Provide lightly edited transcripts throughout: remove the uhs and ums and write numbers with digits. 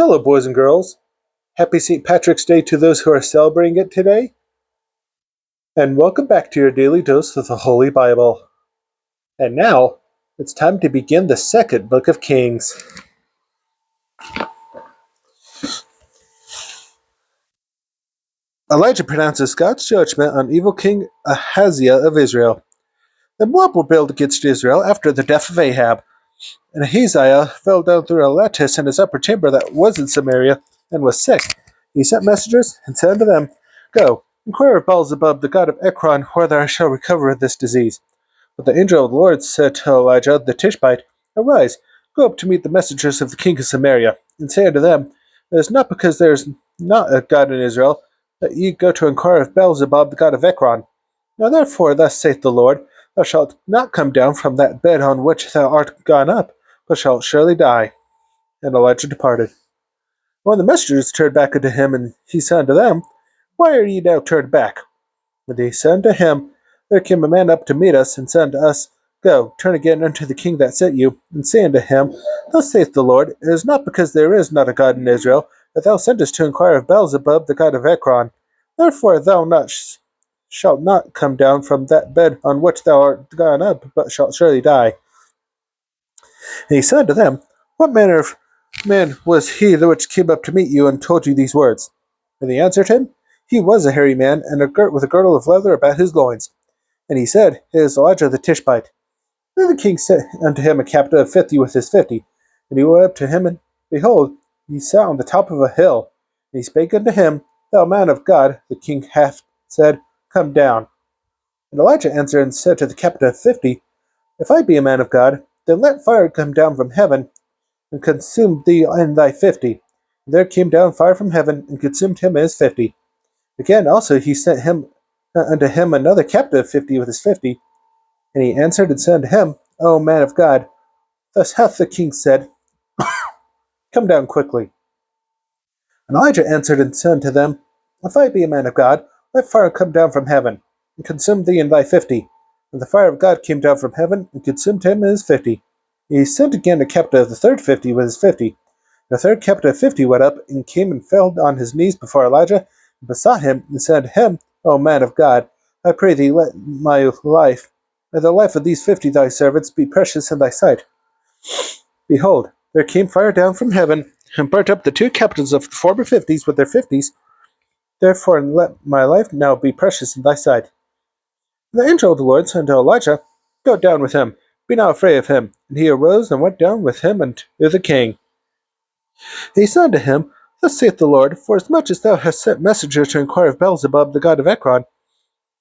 Hello, boys and girls. Happy St. Patrick's Day to those who are celebrating it today. And welcome back to your daily dose of the Holy Bible. And now, it's time to begin the second book of Kings. Elijah pronounces God's judgment on evil King Ahaziah of Israel. The Moab rebelled against Israel after the death of Ahab, and Ahaziah fell down through a lattice in his upper chamber that was in Samaria and was sick. He sent messengers and said to them, "Go, inquire of Beelzebub, the god of Ekron, whether I shall recover this disease." But the angel of the Lord said to Elijah the Tishbite, "Arise, go up to meet the messengers of the king of Samaria, and say unto them, It is not because there is not a God in Israel, that ye go to inquire of Beelzebub the god of Ekron. Now therefore thus saith the Lord, Thou shalt not come down from that bed on which thou art gone up, but shalt surely die." And Elijah departed. When the messengers turned back unto him, and he said unto them, Why are ye now turned back? And they said unto him, There came a man up to meet us, and said unto us, Go, turn again unto the king that sent you, and say unto him, Thus saith the Lord, It is not because there is not a God in Israel, that thou sentest to inquire of Beelzebub, the god of Ekron. Therefore shalt not come down from that bed on which thou art gone up, but shalt surely die. And he said unto them, What manner of man was he which came up to meet you, and told you these words? And they answered him, He was a hairy man, and girt with a girdle of leather about his loins. And he said, It is Elijah the Tishbite. Then the king sent unto him a captain of 50 with his 50. And he went up to him, and behold, he sat on the top of a hill. And he spake unto him, Thou man of God, the king hath said, Come down. And Elijah answered and said to the captain of 50, If I be a man of God, then let fire come down from heaven, and consume thee and thy 50. And there came down fire from heaven, and consumed him and his 50. Again also he sent unto him another captain of 50 with his 50. And he answered and said unto him, O man of God, thus hath the king said, Come down quickly. And Elijah answered and said unto them, If I be a man of God, let fire come down from heaven, and consume thee and thy 50. And the fire of God came down from heaven, and consumed him and his 50. And he sent again a captain of the third 50 with his 50. The third captain of 50 went up, and came and fell on his knees before Elijah, and besought him, and said to him, O man of God, I pray thee, let my life, and the life of these 50 thy servants, be precious in thy sight. Behold, there came fire down from heaven, and burnt up the two captains of the former 50s with their 50s. Therefore let my life now be precious in thy sight. The angel of the Lord said unto Elijah, Go down with him, be not afraid of him. And he arose and went down with him unto the king. He said unto him, Thus saith the Lord, Forasmuch as thou hast sent messengers to inquire of Beelzebub, the god of Ekron,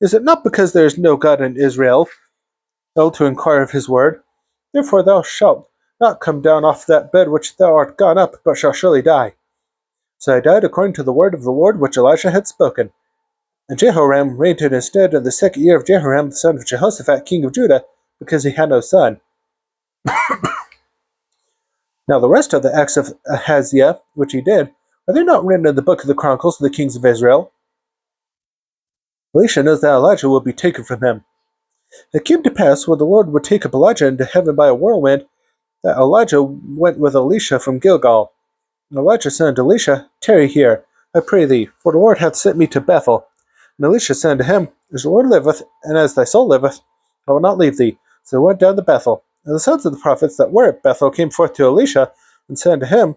is it not because there is no God in Israel, to inquire of his word? Therefore thou shalt not come down off that bed which thou art gone up, but shalt surely die. So I died according to the word of the Lord which Elisha had spoken. And Jehoram reigned in his stead in the 2nd year of Jehoram the son of Jehoshaphat king of Judah, because he had no son. Now the rest of the acts of Ahaziah, which he did, are they not written in the book of the Chronicles of the kings of Israel? Elisha knows that Elijah will be taken from him. It came to pass, when the Lord would take up Elijah into heaven by a whirlwind, that Elijah went with Elisha from Gilgal. And Elijah said unto Elisha, Tarry here, I pray thee, for the Lord hath sent me to Bethel. And Elisha said unto him, As the Lord liveth, and as thy soul liveth, I will not leave thee. So he went down to Bethel. And the sons of the prophets that were at Bethel came forth to Elisha, and said unto him,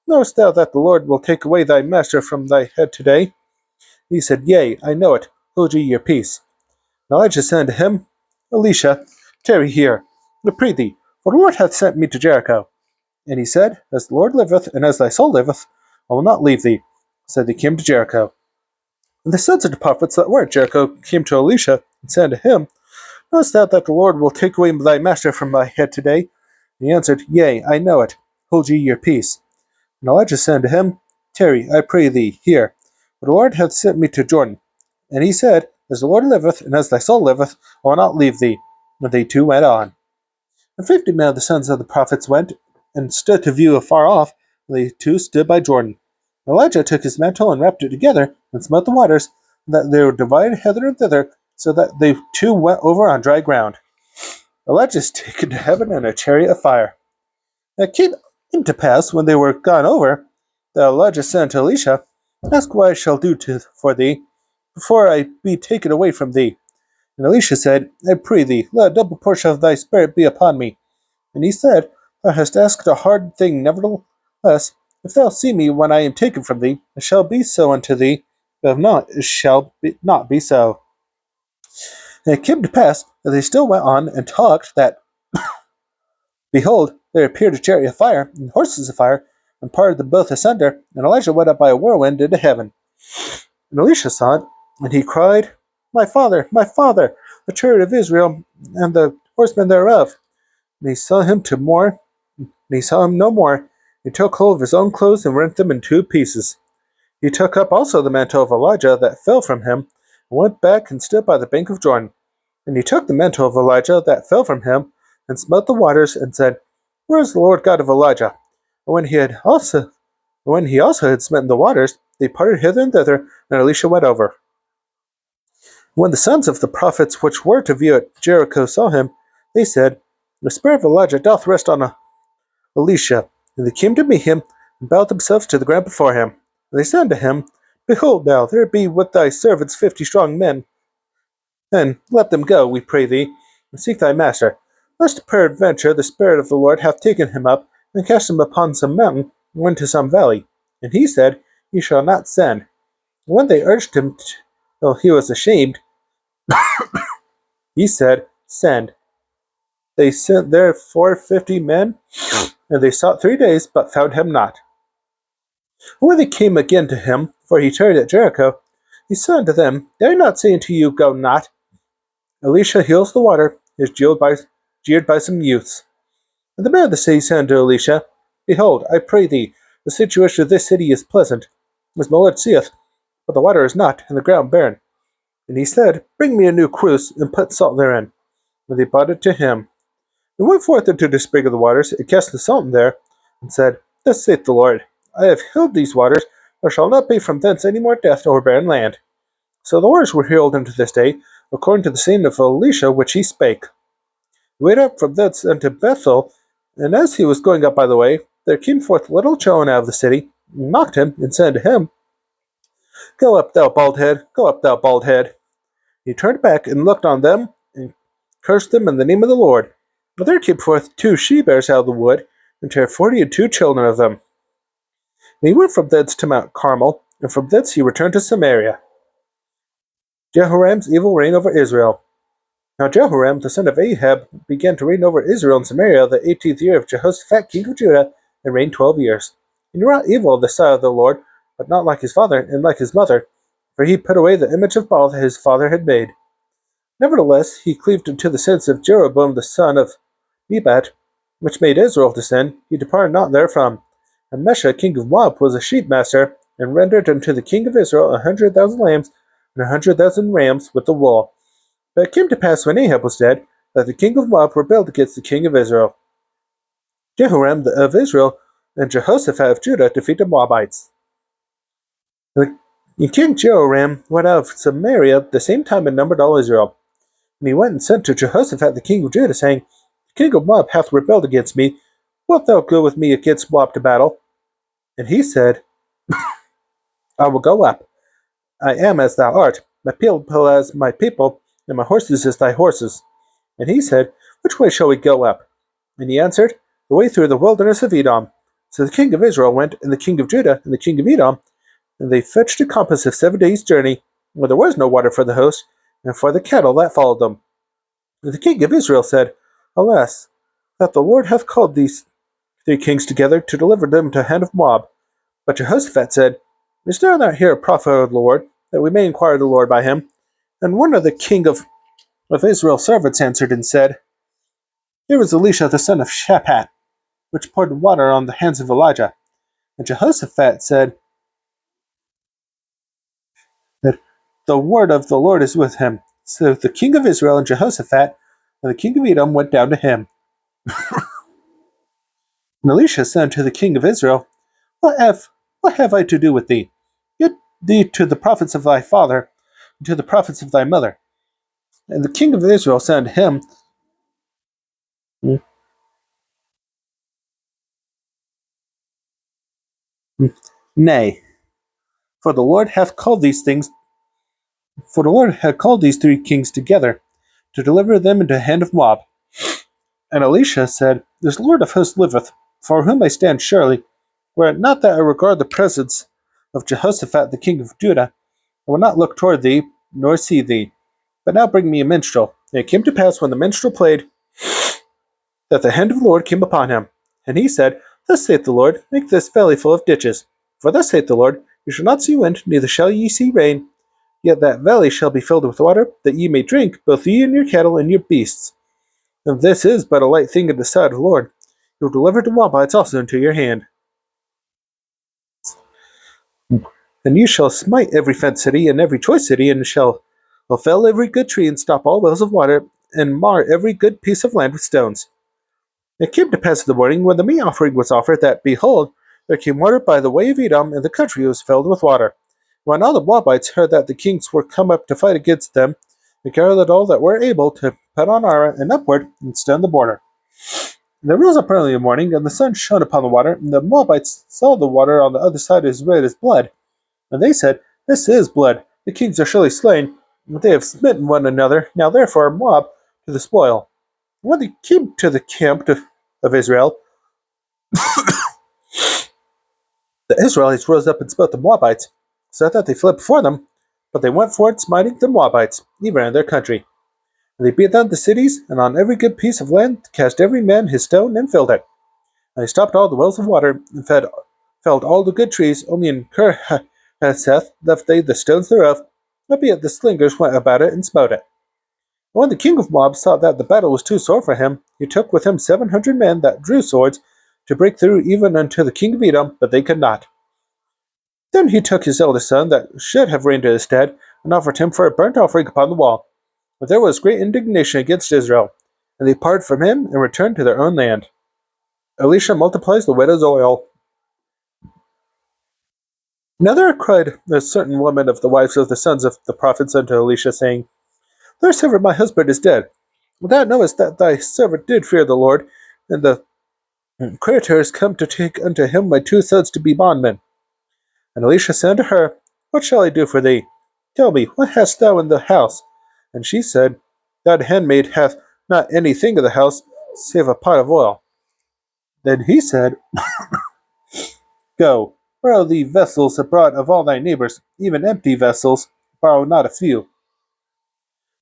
Knowest thou that the Lord will take away thy master from thy head today? He said, Yea, I know it. Hold ye your peace. And Elijah said unto him, Elisha, tarry here, I pray thee, for the Lord hath sent me to Jericho. And he said, As the Lord liveth, and as thy soul liveth, I will not leave thee. So they came to Jericho. And the sons of the prophets that were at Jericho came to Elisha, and said unto him, Knowest thou that the Lord will take away thy master from thy head today? And he answered, Yea, I know it. Hold ye your peace. And Elijah said unto him, Tarry, I pray thee, here, for the Lord hath sent me to Jordan. And he said, As the Lord liveth, and as thy soul liveth, I will not leave thee. And they two went on. And 50 men of the sons of the prophets went, and stood to view afar off, and they two stood by Jordan. Elijah took his mantle and wrapped it together, and smote the waters, and that they were divided hither and thither, so that they two went over on dry ground. Elijah is taken to heaven in a chariot of fire. And it came to pass, when they were gone over, The Elijah said to Elisha, Ask what I shall do for thee, before I be taken away from thee. And Elisha said, I pray thee, let a double portion of thy spirit be upon me. And he said, Thou hast asked a hard thing, nevertheless, if thou see me when I am taken from thee, it shall be so unto thee, but if not, it shall not be so. And it came to pass that they still went on and talked that, behold, there appeared a chariot of fire, and horses of fire, and parted them both asunder, and Elijah went up by a whirlwind into heaven. And Elisha saw it, and he cried, my father, the chariot of Israel, and the horsemen thereof. And he saw him no more. He took hold of his own clothes and rent them in two pieces. He took up also the mantle of Elijah that fell from him, and went back and stood by the bank of Jordan. And he took the mantle of Elijah that fell from him, and smote the waters, and said, Where is the Lord God of Elijah? And when he also had smitten the waters, they parted hither and thither, and Elisha went over. When the sons of the prophets which were to view at Jericho saw him, they said, The spirit of Elijah doth rest on Elisha. And they came to meet him, and bowed themselves to the ground before him. And they said unto him, Behold now, there be with thy servants 50 strong men, and let them go, we pray thee, and seek thy master, lest peradventure the Spirit of the Lord hath taken him up, and cast him upon some mountain, or into some valley. And he said, Ye shall not send. And when they urged him till he was ashamed, he said, Send. They sent therefore 50 men, and they sought 3 days, but found him not. And when they came again to him, for he tarried at Jericho, he said unto them, Did I not say unto you, Go not? Elisha heals the water, is jeered by some youths. And the man of the city said unto Elisha, Behold, I pray thee, the situation of this city is pleasant, as my Lord seeth, but the water is not, and the ground barren. And he said, Bring me a new cruse, and put salt therein. And they brought it to him. And went forth into the spring of the waters, and cast the salt in there, and said, Thus saith the Lord, I have healed these waters, there shall not be from thence any more death or barren land. So the waters were healed unto this day, according to the saying of Elisha which he spake. He went up from thence unto Bethel, and as he was going up by the way, there came forth a little children out of the city, and mocked him, and said to him, Go up, thou bald head, go up, thou bald head. He turned back and looked on them, and cursed them in the name of the Lord. But there came forth 2 she-bears out of the wood, and bare 42 children of them. And he went from thence to Mount Carmel, and from thence he returned to Samaria. Jehoram's evil reign over Israel. Now Jehoram, the son of Ahab, began to reign over Israel and Samaria the 18th year of Jehoshaphat king of Judah, and reigned 12 years. And he wrought evil in the sight of the Lord, but not like his father and like his mother, for he put away the image of Baal that his father had made. Nevertheless, he cleaved unto the sins of Jeroboam the son of Nebat, which made Israel to sin. He departed not therefrom. And Mesha king of Moab was a sheep master, and rendered unto the king of Israel 100,000 lambs and 100,000 rams with the wool. But it came to pass when Ahab was dead, that the king of Moab rebelled against the king of Israel. Jehoram of Israel and Jehoshaphat of Judah defeated the Moabites. And King Jehoram went out of Samaria the same time and numbered all Israel. And he went and sent to Jehoshaphat the king of Judah, saying, The king of Moab hath rebelled against me. Wilt thou go with me against Moab to battle? And he said, I will go up. I am as thou art, my people as my people, and my horses as thy horses. And he said, Which way shall we go up? And he answered, The way through the wilderness of Edom. So the king of Israel went, and the king of Judah, and the king of Edom, and they fetched a compass of 7 days' journey, where there was no water for the host, and for the cattle that followed them. And the king of Israel said, Alas, that the Lord hath called these 3 kings together to deliver them to the hand of Moab. But Jehoshaphat said, Is there not here a prophet of the Lord, that we may inquire of the Lord by him? And one of the king of Israel's servants answered and said, Here is Elisha the son of Shaphat, which poured water on the hands of Elijah. And Jehoshaphat said that the word of the Lord is with him. So the king of Israel and Jehoshaphat and the king of Edom went down to him. And Elisha said unto the king of Israel, what have I to do with thee? Get thee to the prophets of thy father, and to the prophets of thy mother. And the king of Israel said unto him, Nay, for the Lord hath called these things, for the Lord hath called these three kings together, to deliver them into the hand of Moab. And Elisha said, This Lord of hosts liveth, for whom I stand surely, were it not that I regard the presence of Jehoshaphat the king of Judah, I will not look toward thee, nor see thee. But now bring me a minstrel. And it came to pass when the minstrel played, that the hand of the Lord came upon him. And he said, Thus saith the Lord, make this valley full of ditches. For thus saith the Lord, You shall not see wind, neither shall ye see rain, yet that valley shall be filled with water, that ye may drink, both ye and your cattle and your beasts. And this is but a light thing in the sight of the Lord. He will deliver the Moabites also into your hand. And you shall smite every fenced city and every choice city, and shall fell every good tree, and stop all wells of water, and mar every good piece of land with stones. It came to pass in the morning, when the meat offering was offered, that, behold, there came water by the way of Edom, and the country was filled with water. When all the Moabites heard that the kings were come up to fight against them, they gathered all that were able to put on armor and upward, and stand the border. And they rose up early in the morning, and the sun shone upon the water, and the Moabites saw the water on the other side as red as blood. And they said, This is blood. The kings are surely slain. They have smitten one another. Now therefore Moab to the spoil. When they came to the camp of Israel, the Israelites rose up and smote the Moabites, so that they fled before them. But they went forward, smiting the Moabites, even in their country. And they beat down the cities, and on every good piece of land cast every man his stone and filled it. And they stopped all the wells of water, and felled all the good trees. Only in Kirhathseth left they the stones thereof, albeit the slingers went about it and smote it. And when the king of Moab saw that the battle was too sore for him, he took with him 700 men that drew swords, to break through even unto the king of Edom, but they could not. Then he took his eldest son, that should have reigned in his stead, and offered him for a burnt offering upon the wall. But there was great indignation against Israel, and they parted from him and returned to their own land. Elisha multiplies the widow's oil. Now there cried a certain woman of the wives of the sons of the prophets unto Elisha, saying, Thy servant my husband is dead. Thou knowest that thy servant did fear the Lord, and the creditors come to take unto him my two sons to be bondmen. And Elisha said unto her, What shall I do for thee? Tell me, what hast thou in the house? And she said, That handmaid hath not anything in the house, save a pot of oil. Then he said, Go, borrow thee vessels abroad of all thy neighbors, even empty vessels, borrow not a few.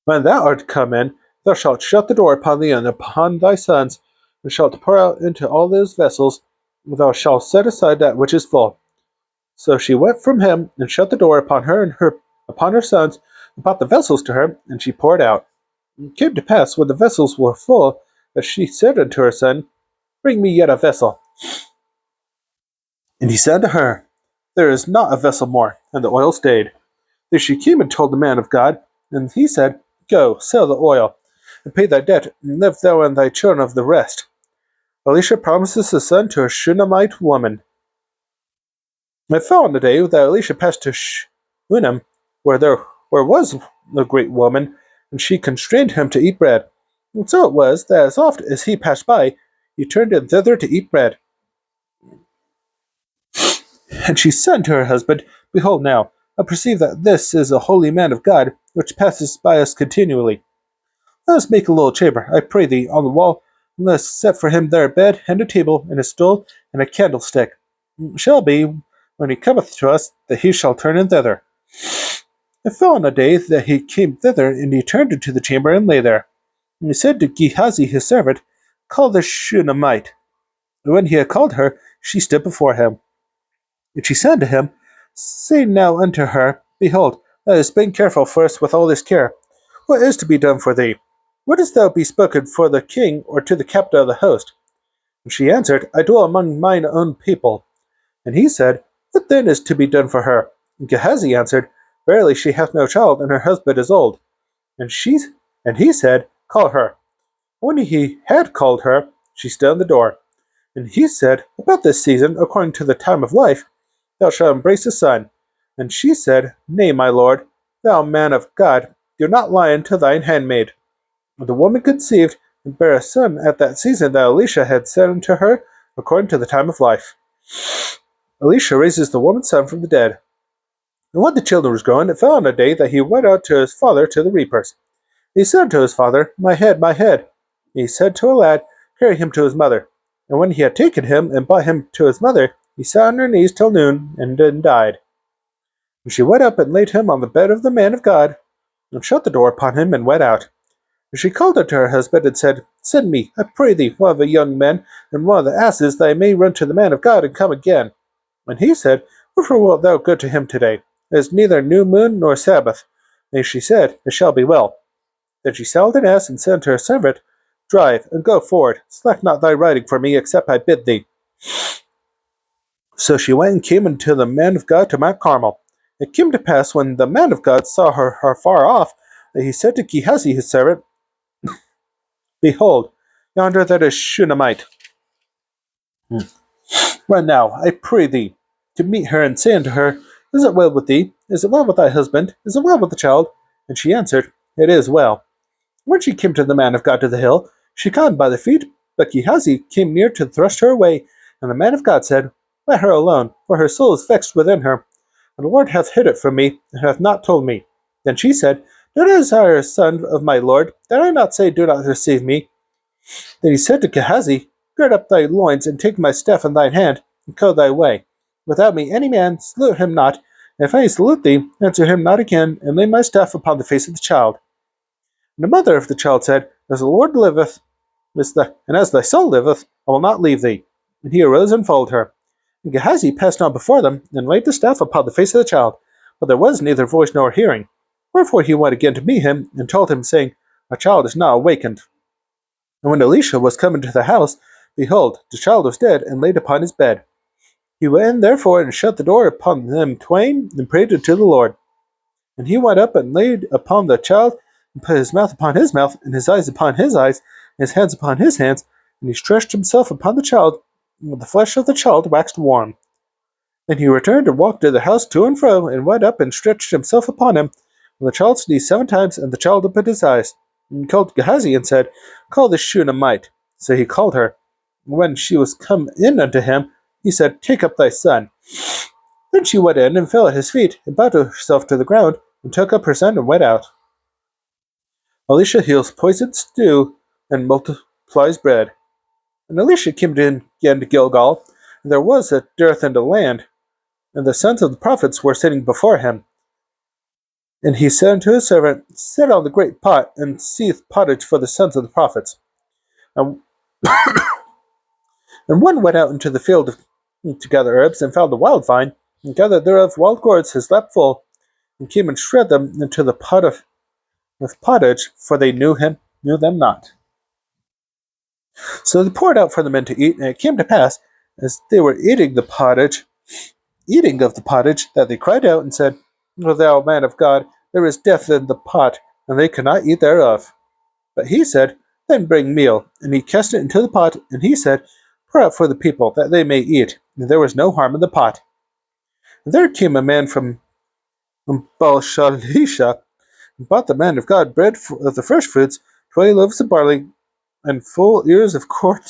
When thou art come in, thou shalt shut the door upon thee and upon thy sons, and shalt pour out into all those vessels, and thou shalt set aside that which is full. So she went from him, and shut the door upon her and upon her sons, and brought the vessels to her, and she poured out. And it came to pass, when the vessels were full, that she said unto her son, Bring me yet a vessel. And he said to her, There is not a vessel more, and the oil stayed. Then she came and told the man of God, and he said, Go, sell the oil, and pay thy debt, and live thou and thy children of the rest. Elisha promises a son to a Shunammite woman. It fell on the day that Elisha passed to Shunem, where was a great woman, and she constrained him to eat bread. And so it was that as oft as he passed by, he turned in thither to eat bread. And she said to her husband, Behold now, I perceive that this is a holy man of God, which passes by us continually. Let us make a little chamber, I pray thee, on the wall, and let us set for him there a bed, and a table, and a stool, and a candlestick. It shall be, when he cometh to us, that he shall turn in thither. It fell on a day that he came thither, and he turned into the chamber and lay there. And he said to Gehazi his servant, Call the Shunammite. And when he had called her, she stood before him. And she said to him, Say now unto her, Behold, thou hast been careful for us with all this care. What is to be done for thee? Wouldst thou be spoken for the king, or to the captain of the host? And she answered, I dwell among mine own people. And he said, What then is to be done for her? And Gehazi answered, Verily she hath no child, and her husband is old. And he said, Call her. When he had called her, she stood in the door. And he said, About this season, according to the time of life, thou shalt embrace a son. And she said, Nay, my lord, thou man of God, do not lie unto thine handmaid. And the woman conceived, and bare a son at that season that Elisha had said unto her, according to the time of life. Elisha raises the woman's son from the dead. And when the children was grown, it fell on a day that he went out to his father to the reapers. He said to his father, My head, my head. He said to a lad, Carry him to his mother. And when he had taken him and brought him to his mother, he sat on her knees till noon, and then died. And she went up and laid him on the bed of the man of God, and shut the door upon him, and went out. And she called unto her husband, and said, Send me, I pray thee, one of the young men, and one of the asses, that I may run to the man of God, and come again. And he said, Wherefore wilt thou go to him today? It is neither new moon nor Sabbath. And she said, It shall be well. Then she saddled an ass, and said unto her servant, Drive, and go forward. Slack not thy riding for me, except I bid thee. So she went and came unto the man of God to Mount Carmel. It came to pass, when the man of God saw her far off, that he said to Gehazi his servant, Behold, yonder that is Shunammite. Run now, I pray thee, to meet her, and say unto her, Is it well with thee? Is it well with thy husband? Is it well with the child? And she answered, It is well. When she came to the man of God to the hill, she caught him by the feet, but Gehazi came near to thrust her away. And the man of God said, Let her alone, for her soul is vexed within her. And the Lord hath hid it from me, and hath not told me. Then she said, Do not desire a son of my Lord. Did I not say, Do not receive me? Then he said to Gehazi, Gird up thy loins, and take my staff in thine hand, and go thy way. Without me any man salute him not, and if any salute thee, answer him not again, and lay my staff upon the face of the child. And the mother of the child said, As the Lord liveth, and as thy soul liveth, I will not leave thee. And he arose and followed her. And Gehazi passed on before them, and laid the staff upon the face of the child, but there was neither voice nor hearing. Wherefore he went again to meet him, and told him, saying, A child is now awakened. And when Elisha was come into the house, behold, the child was dead, and laid upon his bed. He went in therefore, and shut the door upon them twain, and prayed unto the Lord. And he went up, and laid upon the child, and put his mouth upon his mouth, and his eyes upon his eyes, and his hands upon his hands, and he stretched himself upon the child, and the flesh of the child waxed warm. Then he returned and walked to the house to and fro, and went up and stretched himself upon him. And the child sneezed 7 times, and the child opened his eyes. And he called Gehazi, and said, Call this Shunammite. So he called her. And when she was come in unto him, he said, Take up thy son. Then she went in, and fell at his feet, and bowed herself to the ground, and took up her son, and went out. Elisha heals poisoned stew, and multiplies bread. And Elisha came again to Gilgal, and there was a dearth in the land, and the sons of the prophets were sitting before him. And he said unto his servant, Set on the great pot, and seethe pottage for the sons of the prophets. And, and one went out into the field to gather herbs, and found a wild vine, and gathered thereof wild gourds his lap full, and came and shred them into the pot of pottage, for they knew them not. So they poured out for the men to eat, and it came to pass, as they were eating of the pottage, that they cried out and said, O thou man of God, there is death in the pot, and they cannot eat thereof. But he said, Then bring meal. And he cast it into the pot, and he said, Pour out for the people, that they may eat. And there was no harm in the pot. And there came a man from Baal-shalisha, and bought the man of God bread of the first fruits, 20 loaves of barley, and full ears of corn,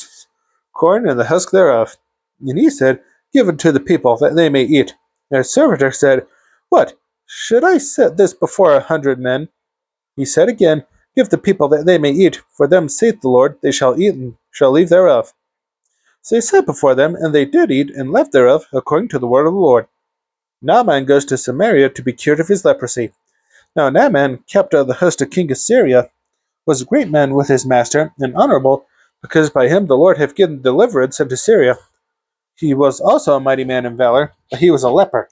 and the husk thereof. And he said, Give it to the people, that they may eat. And his servitor said, What? Should I set this before 100 men? He said again, Give the people that they may eat, for them saith the Lord, they shall eat and shall leave thereof. So he set before them, and they did eat and left thereof, according to the word of the Lord. Naaman goes to Samaria to be cured of his leprosy. Now Naaman, captain of the host of King Assyria, was a great man with his master, and honorable, because by him the Lord hath given deliverance unto Syria. He was also a mighty man in valor, but he was a leper.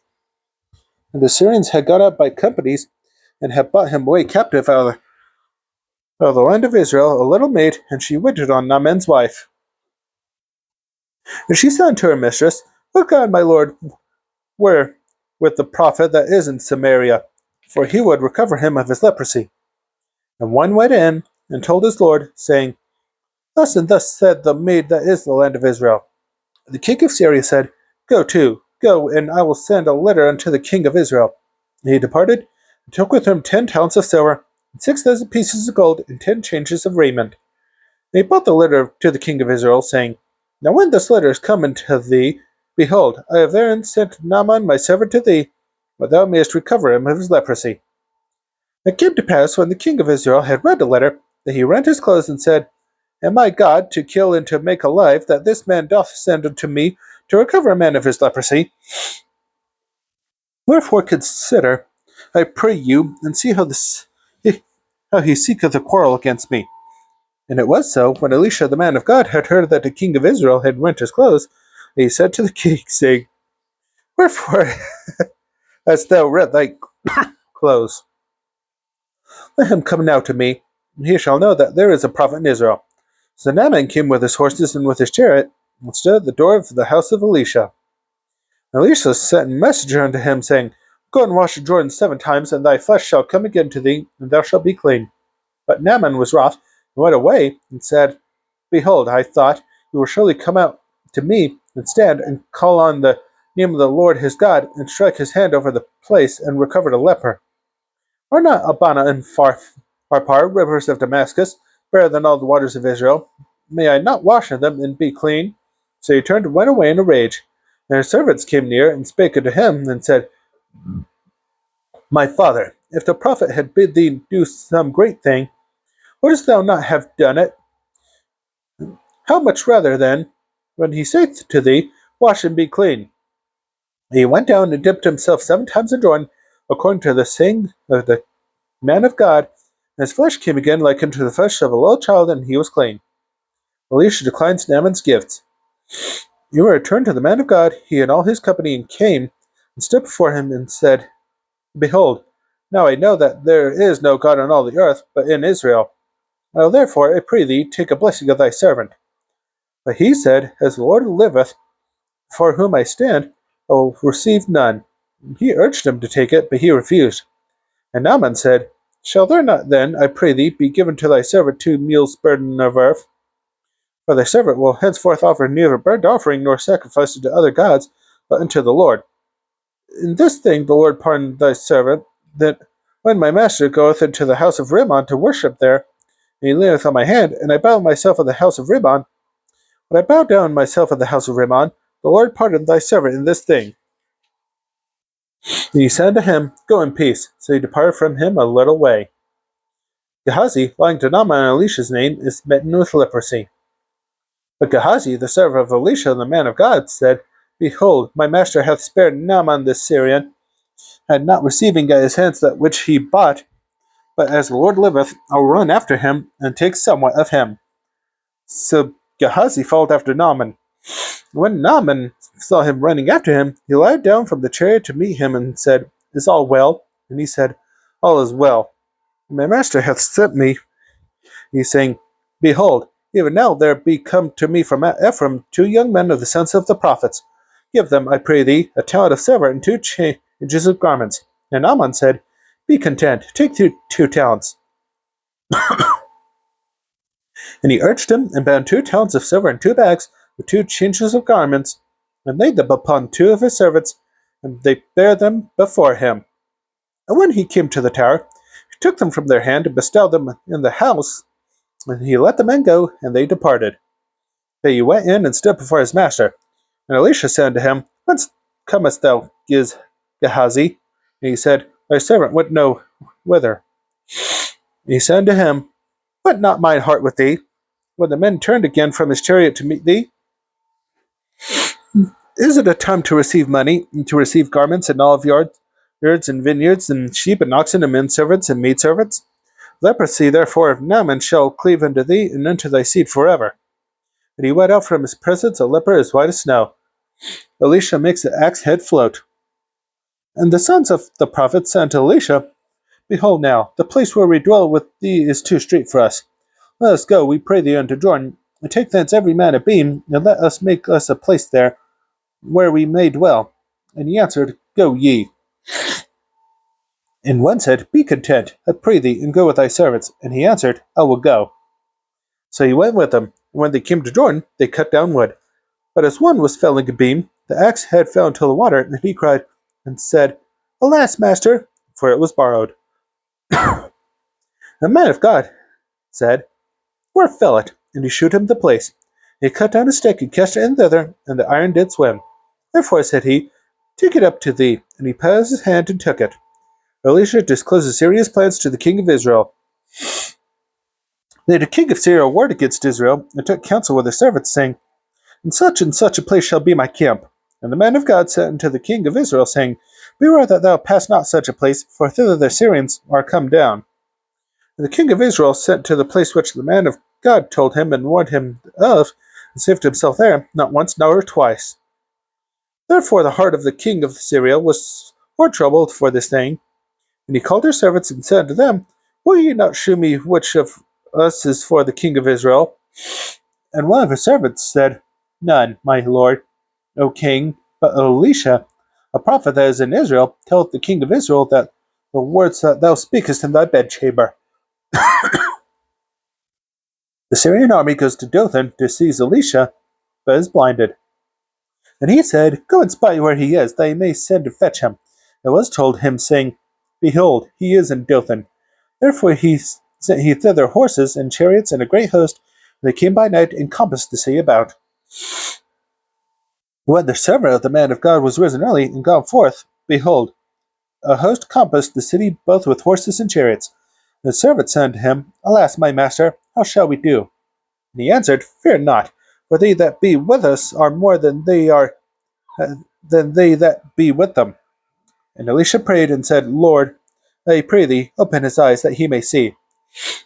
And the Syrians had gone up by companies, and had brought him away captive out of the land of Israel, a little maid, and she waited on Naaman's wife. And she said unto her mistress, Look on, my lord, where with the prophet that is in Samaria, for he would recover him of his leprosy. And one went in, and told his lord, saying, Thus and thus said the maid that is the land of Israel. The king of Syria said, Go, and I will send a letter unto the king of Israel. And he departed, and took with him 10 talents of silver, and 6,000 pieces of gold, and 10 changes of raiment. And he brought the letter to the king of Israel, saying, Now when this letter is come unto thee, Behold, I have therein sent Naaman my servant to thee, but thou mayest recover him of his leprosy. It came to pass, when the king of Israel had read the letter, that he rent his clothes and said, Am I God to kill and to make alive, that this man doth send unto me to recover a man of his leprosy? Wherefore consider, I pray you, and see how he seeketh a quarrel against me. And it was so, when Elisha the man of God had heard that the king of Israel had rent his clothes, he said to the king, saying, Wherefore hast thou rent thy clothes? Let him come now to me, and he shall know that there is a prophet in Israel. So Naaman came with his horses and with his chariot, and stood at the door of the house of Elisha. And Elisha sent a messenger unto him, saying, Go and wash the Jordan 7 times, and thy flesh shall come again to thee, and thou shalt be clean. But Naaman was wroth, and went away, and said, Behold, I thought, he will surely come out to me, and stand, and call on the name of the Lord his God, and strike his hand over the place, and recover the leper. Are not Abana and Pharpar, rivers of Damascus, better than all the waters of Israel? May I not wash in them, and be clean? So he turned and went away in a rage. And his servants came near, and spake unto him, and said, My father, if the prophet had bid thee do some great thing, wouldst thou not have done it? How much rather, then, when he saith to thee, Wash and be clean? And he went down and dipped himself 7 times in Jordan, according to the saying of the man of God, and his flesh came again like unto the flesh of a little child, and he was clean. Elisha declines Naaman's gifts. He returned to the man of God, he and all his company, and came, and stood before him, and said, Behold, now I know that there is no God on all the earth, but in Israel. Now therefore, I pray thee, take a blessing of thy servant. But he said, As the Lord liveth, before whom I stand, I will receive none. He urged him to take it, but he refused. And Naaman said, Shall there not then, I pray thee, be given to thy servant 2 mules' burden of earth? For thy servant will henceforth offer neither burnt offering nor sacrifice unto other gods, but unto the Lord. In this thing the Lord pardon thy servant, that when my master goeth into the house of Rimmon to worship there, and he leaneth on my hand, and I bow myself in the house of Rimmon, when I bow down myself in the house of Rimmon, the Lord pardon thy servant in this thing. And he said to him, Go in peace. So he departed from him a little way. Gehazi, lying to Naaman in Elisha's name, is smitten with leprosy. But Gehazi, the servant of Elisha, the man of God, said, Behold, my master hath spared Naaman this Syrian, and not receiving at his hands that which he bought, but as the Lord liveth, I will run after him, and take somewhat of him. So Gehazi followed after Naaman. When Naaman saw him running after him, he lied down from the chariot to meet him, and said, Is all well? And he said, All is well. My master hath sent me, he saying, Behold, even now there be come to me from Ephraim 2 young men of the sons of the prophets. Give them, I pray thee, a talent of silver and 2 changes of garments. And Naaman said, Be content, take 2 talents. And he urged him, and bound 2 talents of silver in 2 bags, with 2 changes of garments, and laid them upon 2 of his servants, and they bare them before him. And when he came to the tower, he took them from their hand, and bestowed them in the house, and he let the men go, and they departed. But he went in and stood before his master. And Elisha said unto him, Whence comest thou, Gehazi? And he said, Thy servant went no whither. And he said unto him, Went not mine heart with thee, when the men turned again from his chariot to meet thee? Is it a time to receive money, and to receive garments, and olive yards, and vineyards, and sheep, and oxen, and men servants, and maid servants? Leprosy therefore of Naaman shall cleave unto thee, and unto thy seed forever. And he went out from his presence a leper as white as snow. Elisha makes the axe head float. And the sons of the prophets said unto Elisha, Behold now, the place where we dwell with thee is too strait for us. Let us go, we pray thee, unto Jordan, and take thence every man a beam, and let us make us a place there, where we may dwell. And he answered, Go ye. And one said, Be content, I pray thee, and go with thy servants. And he answered, I will go. So he went with them. And when they came to Jordan, they cut down wood. But as one was felling a beam, the axe head fell into the water, and he cried, and said, Alas, master, for it was borrowed. The man of God said, Where fell it? And he shewed him the place. He cut down a stick, and cast it in thither, and the iron did swim. Therefore, said he, take it up to thee. And he put out his hand and took it. Elisha disclosed Syria's plans to the king of Israel. Then the king of Syria warred against Israel, and took counsel with his servants, saying, in such and such a place shall be my camp. And the man of God said unto the king of Israel, saying, beware that thou pass not such a place, for thither the Syrians are come down. And the king of Israel sent to the place which the man of God told him, and warned him of, and saved himself there, not once nor twice. Therefore the heart of the king of Syria was more troubled for this thing. And he called his servants, and said to them, will ye not shew me which of us is for the king of Israel? And one of his servants said, none, my lord, O king, but Elisha, a prophet that is in Israel, telleth the king of Israel that the words that thou speakest in thy bedchamber. The Syrian army goes to Dothan to seize Elisha, but is blinded. And he said, go and spy where he is, that ye may send to fetch him. It was told him, saying, behold, he is in Dothan. Therefore sent he thither horses and chariots and a great host, and they came by night and compassed the city about. When the servant of the man of God was risen early and gone forth, behold, a host compassed the city both with horses and chariots. And the servant said unto him, alas, my master, how shall we do? And he answered, fear not, for they that be with us are more than they that be with them. And Elisha prayed and said, Lord, I pray thee, open his eyes that he may see.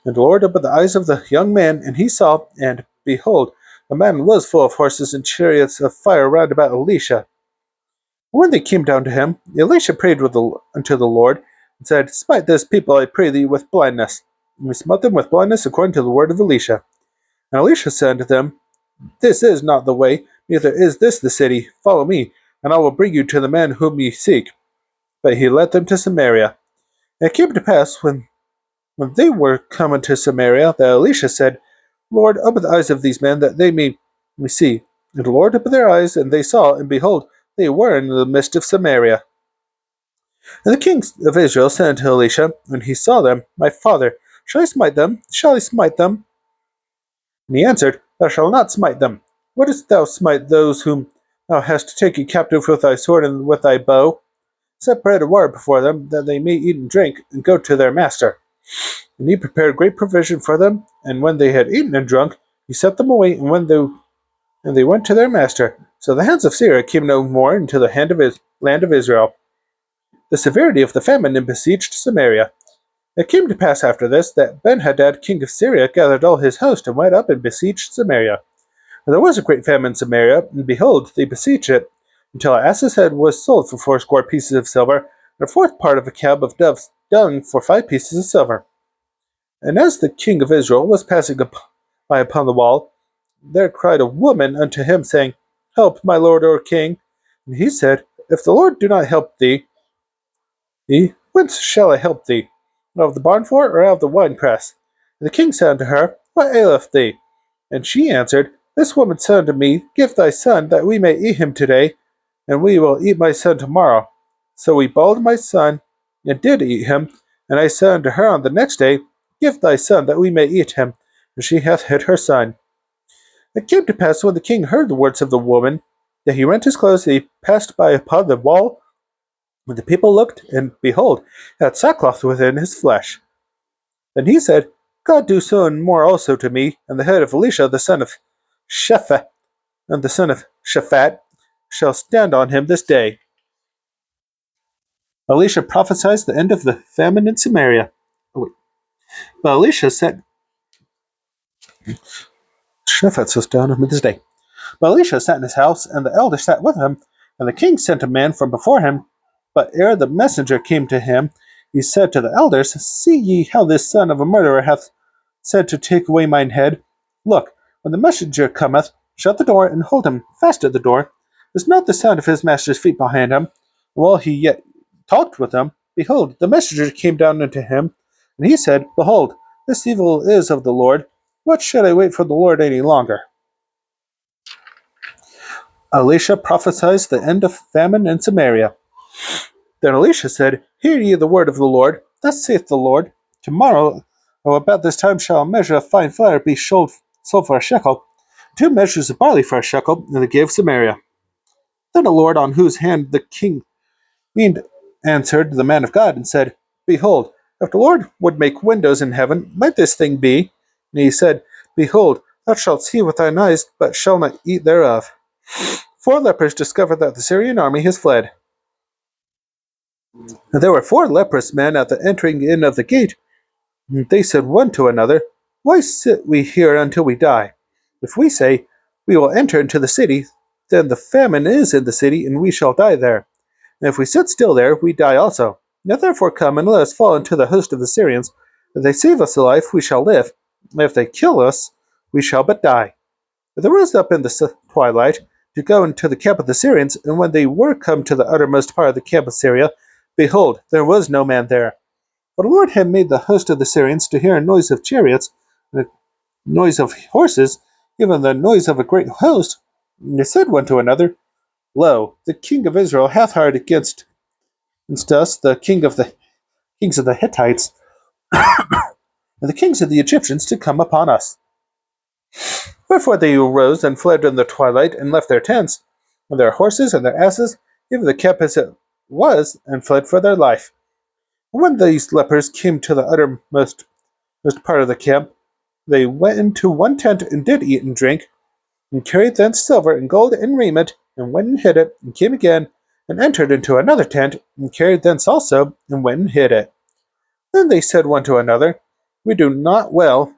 And the Lord opened the eyes of the young man, and he saw, and behold, the man was full of horses and chariots of fire round about Elisha. When they came down to him, Elisha prayed unto the Lord, and said, smite this people, I pray thee, with blindness. And we smote them with blindness according to the word of Elisha. And Elisha said unto them, this is not the way, neither is this the city. Follow me, and I will bring you to the man whom ye seek. But he led them to Samaria. And it came to pass, when they were come unto Samaria, that Elisha said, Lord, open the eyes of these men, that they may see. And the Lord opened their eyes, and they saw, and behold, they were in the midst of Samaria. And the king of Israel said unto Elisha, when he saw them, my father, shall I smite them? Shall I smite them? And he answered, thou shalt not smite them. Wouldst thou smite those whom thou hast taken captive with thy sword and with thy bow? Set bread and water before them, that they may eat and drink, and go to their master. And he prepared great provision for them, and when they had eaten and drunk, he set them away, and they went to their master. So the hands of Syria came no more into the land of Israel. The severity of the famine besieged Samaria. It came to pass after this, that Benhadad king of Syria gathered all his host, and went up and besieged Samaria. And there was a great famine in Samaria, and behold, they besieged it, until an ass's head was sold for 80 pieces of silver, and a fourth part of a cab of dove's dung for 5 pieces of silver. And as the king of Israel was passing by upon the wall, there cried a woman unto him, saying, help, my lord, O king. And he said, if the Lord do not help thee, whence shall I help thee? Out of the barn floor, or out of the winepress? And the king said unto her, what aileth thee? And she answered, this woman said unto me, give thy son, that we may eat him today, and we will eat my son tomorrow. So we boiled my son, and did eat him. And I said unto her on the next day, give thy son, that we may eat him. And she hath hid her son. It came to pass, when the king heard the words of the woman, that he rent his clothes, and he passed by upon the wall. When the people looked, and behold, he had sackcloth within his flesh. Then he said, God do so and more also to me, and the head of Elisha the son of Shaphat, and the son of Shaphat, shall stand on him this day. Elisha prophesied the end of the famine in Samaria. Oh, wait. But Elisha said, Shaphat shall stand on him this day. But Elisha sat in his house, and the elders sat with him, and the king sent a man from before him. But ere the messenger came to him, he said to the elders, see ye how this son of a murderer hath said to take away mine head? Look, when the messenger cometh, shut the door, and hold him fast at the door. Is not the sound of his master's feet behind him? While he yet talked with him, behold, the messenger came down unto him, and he said, behold, this evil is of the Lord. What should I wait for the Lord any longer? Elisha prophesied the end of famine in Samaria. Then Elisha said, hear ye the word of the Lord. Thus saith the Lord, tomorrow, or about this time, shall a measure of fine flour be sold for a shekel, 2 measures of barley for a shekel, in the gate of Samaria. Then the Lord on whose hand the king leaned answered the man of God and said, Behold, if the Lord would make windows in heaven, might this thing be? And he said, Behold, thou shalt see with thine eyes, but shalt not eat thereof. 4 lepers discovered that the Syrian army has fled. And there were 4 leprous men at the entering in of the gate. And they said one to another, Why sit we here until we die? If we say, We will enter into the city, then the famine is in the city, and we shall die there. And if we sit still there, we die also. Now therefore come and let us fall into the host of the Syrians. If they save us alive, we shall live. And if they kill us, we shall but die. But they rose up in the twilight to go into the camp of the Syrians, and when they were come to the uttermost part of the camp of Syria, behold, there was no man there. For the Lord had made the host of the Syrians to hear a noise of chariots, and a noise of horses, even the noise of a great host. And they said one to another, Lo, the king of Israel hath hired against us the kings of the Hittites and the kings of the Egyptians to come upon us. Wherefore they arose and fled in the twilight, and left their tents, and their horses and their asses, even the camp as it was, and fled for their life. And when these lepers came to the uttermost part of the camp, they went into one tent and did eat and drink, and carried thence silver and gold and raiment, and went and hid it, and came again, and entered into another tent, and carried thence also, and went and hid it. Then they said one to another, We do not well.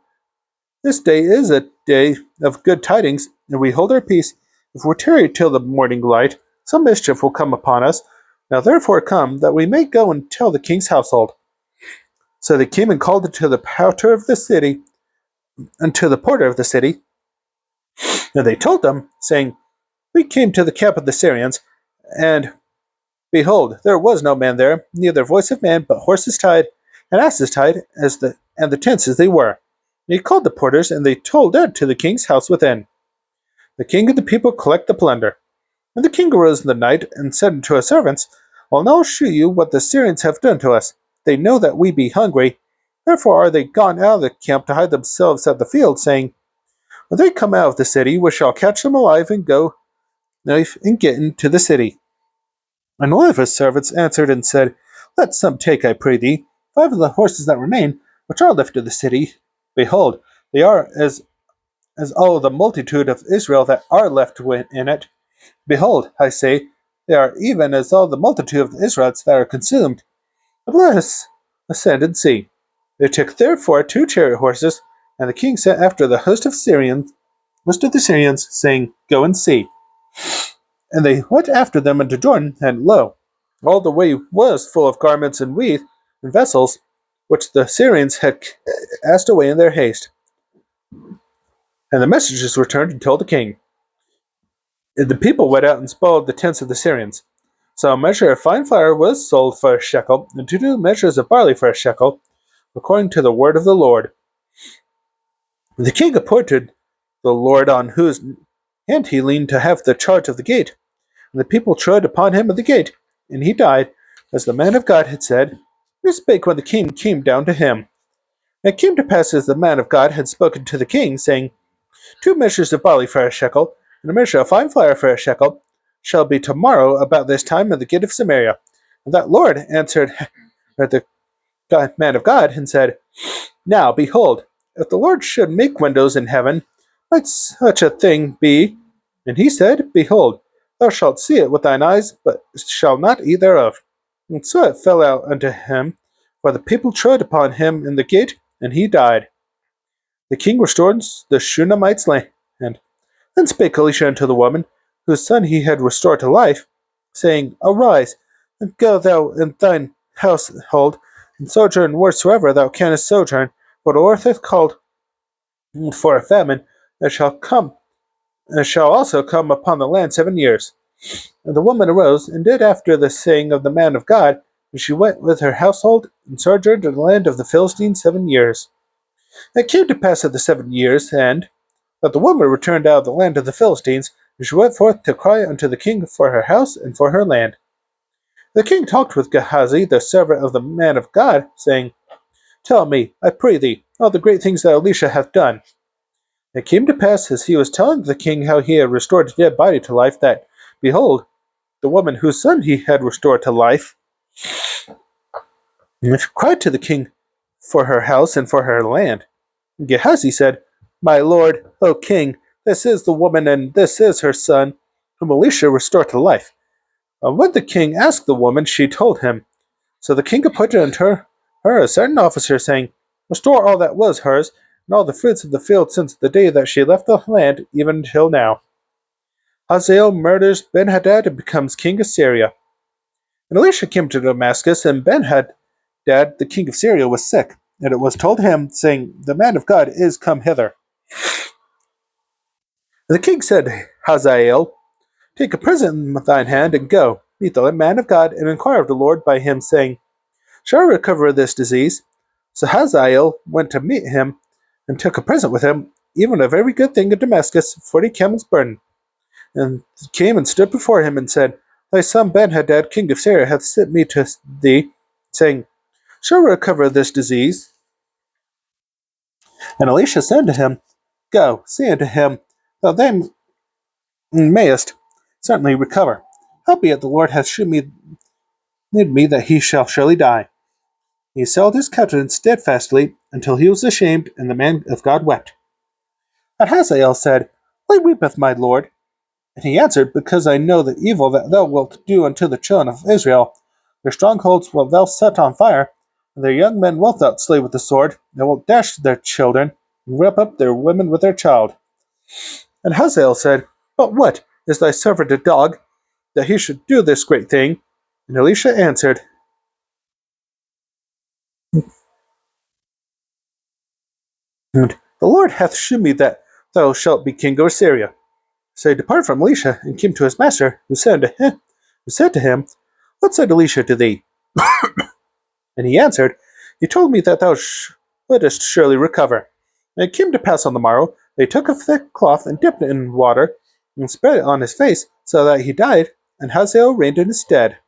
This day is a day of good tidings, and we hold our peace. If we tarry till the morning light, some mischief will come upon us. Now therefore come, that we may go and tell the king's household. So they came and called to the porter of the city, and to the porter of the city, and they told them, saying, We came to the camp of the Syrians, and behold, there was no man there, neither voice of man, but horses tied, and asses tied, and the tents as they were. And he called the porters, and they told it to the king's house within. The king and the people collect the plunder. And the king arose in the night, and said unto his servants, I'll now shew you what the Syrians have done to us. They know that we be hungry. Therefore are they gone out of the camp to hide themselves at the field, saying, When they come out of the city, we shall catch them alive, and go knife and get into the city. And one of his servants answered and said, Let some take, I pray thee, 5 of the horses that remain, which are left of the city. Behold, they are as all the multitude of Israel that are left in it. Behold, I say, they are even as all the multitude of the Israelites that are consumed. But let us ascend and see. They took therefore 2 chariot horses, and the king sent after the host of the Syrians, saying, Go and see. And they went after them into Jordan, and lo, all the way was full of garments and wheat and vessels, which the Syrians had cast away in their haste. And the messengers returned and told the king. And the people went out and spoiled the tents of the Syrians. So a measure of fine flour was sold for a shekel, and 2 measures of barley for a shekel, according to the word of the Lord. The king appointed the Lord on whose hand he leaned to have the charge of the gate. And the people trod upon him at the gate, and he died, as the man of God had said. He spake when the king came down to him. And it came to pass as the man of God had spoken to the king, saying, 2 measures of barley for a shekel, and a measure of fine flour for a shekel, shall be tomorrow about this time in the gate of Samaria. And that Lord answered the man of God, and said, Now, behold, if the Lord should make windows in heaven, might such a thing be? And he said, Behold, thou shalt see it with thine eyes, but shalt not eat thereof. And so it fell out unto him, for the people trod upon him in the gate, and he died. The king restored the Shunammite's land. Then spake Elisha unto the woman, whose son he had restored to life, saying, Arise, and go thou in thine household, and sojourn wheresoever thou canst sojourn, for the Lord hath called for a famine, that shall also come upon the land 7 years. And the woman arose, and did after the saying of the man of God, and she went with her household, and sojourned in the land of the Philistines 7 years. And it came to pass at the 7 years, and that the woman returned out of the land of the Philistines, and she went forth to cry unto the king for her house and for her land. The king talked with Gehazi, the servant of the man of God, saying, Tell me, I pray thee, all the great things that Elisha hath done. It came to pass, as he was telling the king how he had restored a dead body to life, that, behold, the woman whose son he had restored to life, and cried to the king for her house and for her land. Gehazi said, "My lord, O king, this is the woman and this is her son, whom Elisha restored to life." And when the king asked the woman, she told him. So the king appointed unto her a certain officer, saying, "Restore all that was hers, and all the fruits of the field since the day that she left the land, even till now." Hazael murders Ben-Hadad and becomes king of Syria. And Elisha came to Damascus, and Ben-Hadad, the king of Syria, was sick. And it was told him, saying, "The man of God is come hither." And the king said to Hazael, "Take a present in thine hand, and go, meet the man of God, and inquire of the Lord by him, saying, Shall I recover this disease?" So Hazael went to meet him, and took a present with him, even a very good thing of Damascus, 40 camels burden. And came and stood before him, and said, "Thy son Ben-Hadad, king of Syria, hath sent me to thee, saying, Shall I recover this disease?" And Elisha said to him, "Go, say unto him, Thou then mayest certainly recover. Howbeit the Lord hath shewn me that he shall surely die." He held his countenance steadfastly until he was ashamed, and the man of God wept. And Hazael said, "Why weepeth my lord?" And he answered, "Because I know the evil that thou wilt do unto the children of Israel. Their strongholds wilt thou set on fire, and their young men wilt thou slay with the sword. Thou wilt dash their children, and wrap up their women with their child." And Hazael said, "But what? Is thy servant a dog, that he should do this great thing?" And Elisha answered, "The Lord hath shewn me that thou shalt be king over Syria." So he departed from Elisha, and came to his master, who said to him, "What said Elisha to thee?" And he answered, "He told me that thou wouldest surely recover." And it came to pass on the morrow, they took a thick cloth, and dipped it in water, and spread it on his face, so that he died, and Hazael reigned in his stead.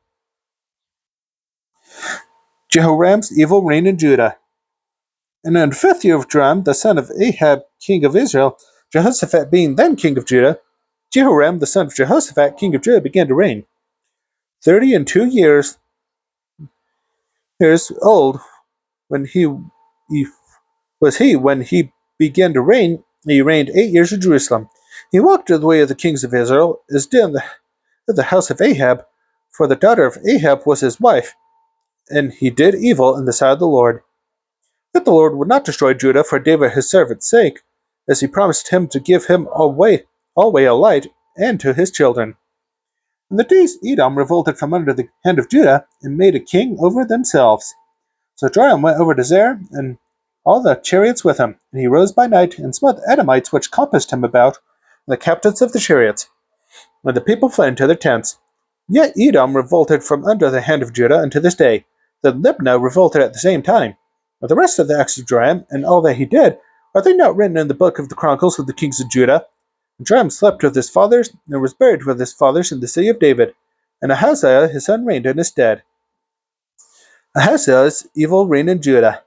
Jehoram's evil reign in Judah. And in the 5th year of Joram, the son of Ahab, king of Israel, Jehoshaphat being then king of Judah, Jehoram, the son of Jehoshaphat, king of Judah, began to reign. 32 years old when he was he when he began to reign. He reigned 8 years in Jerusalem. He walked in the way of the kings of Israel, as did the house of Ahab, for the daughter of Ahab was his wife, and he did evil in the sight of the Lord. Yet the Lord would not destroy Judah for David his servant's sake, as he promised him to give him alway a light, and to his children. In the days Edom revolted from under the hand of Judah, and made a king over themselves. So Joram went over to Zer, and all the chariots with him, and he rose by night, and smote the Edomites which compassed him about, and the captains of the chariots, when the people fled into their tents. Yet Edom revolted from under the hand of Judah unto this day. Then Libnah revolted at the same time. But the rest of the acts of Joram, and all that he did, are they not written in the book of the Chronicles of the kings of Judah? And Joram slept with his fathers, and was buried with his fathers in the city of David. And Ahaziah his son reigned in his stead. Ahaziah's evil reign in Judah.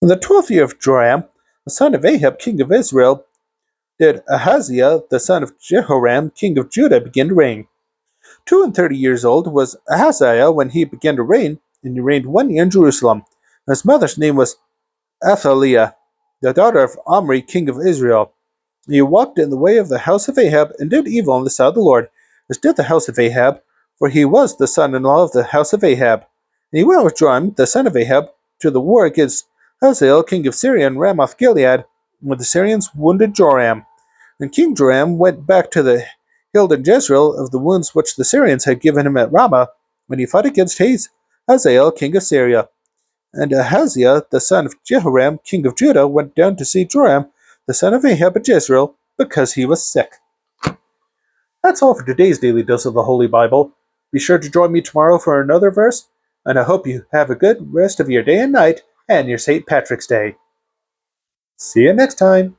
In the 12th year of Joram, the son of Ahab, king of Israel, did Ahaziah, the son of Jehoram, king of Judah, begin to reign. 32 years old was Ahaziah when he began to reign, and he reigned 1 year in Jerusalem. And his mother's name was Athaliah, the daughter of Omri, king of Israel. And he walked in the way of the house of Ahab, and did evil in the sight of the Lord, as did the house of Ahab, for he was the son-in-law of the house of Ahab. And he went with Joram, the son of Ahab, to the war against Hazael, king of Syria, in Ramoth Gilead, when the Syrians wounded Joram. And King Joram went back to the hill in Jezreel of the wounds which the Syrians had given him at Ramah, when he fought against Hazael, king of Syria. And Ahaziah, the son of Jehoram, king of Judah, went down to see Joram, the son of Ahab at Jezreel, because he was sick. That's all for today's daily dose of the Holy Bible. Be sure to join me tomorrow for another verse, and I hope you have a good rest of your day and night, and your St. Patrick's Day. See you next time.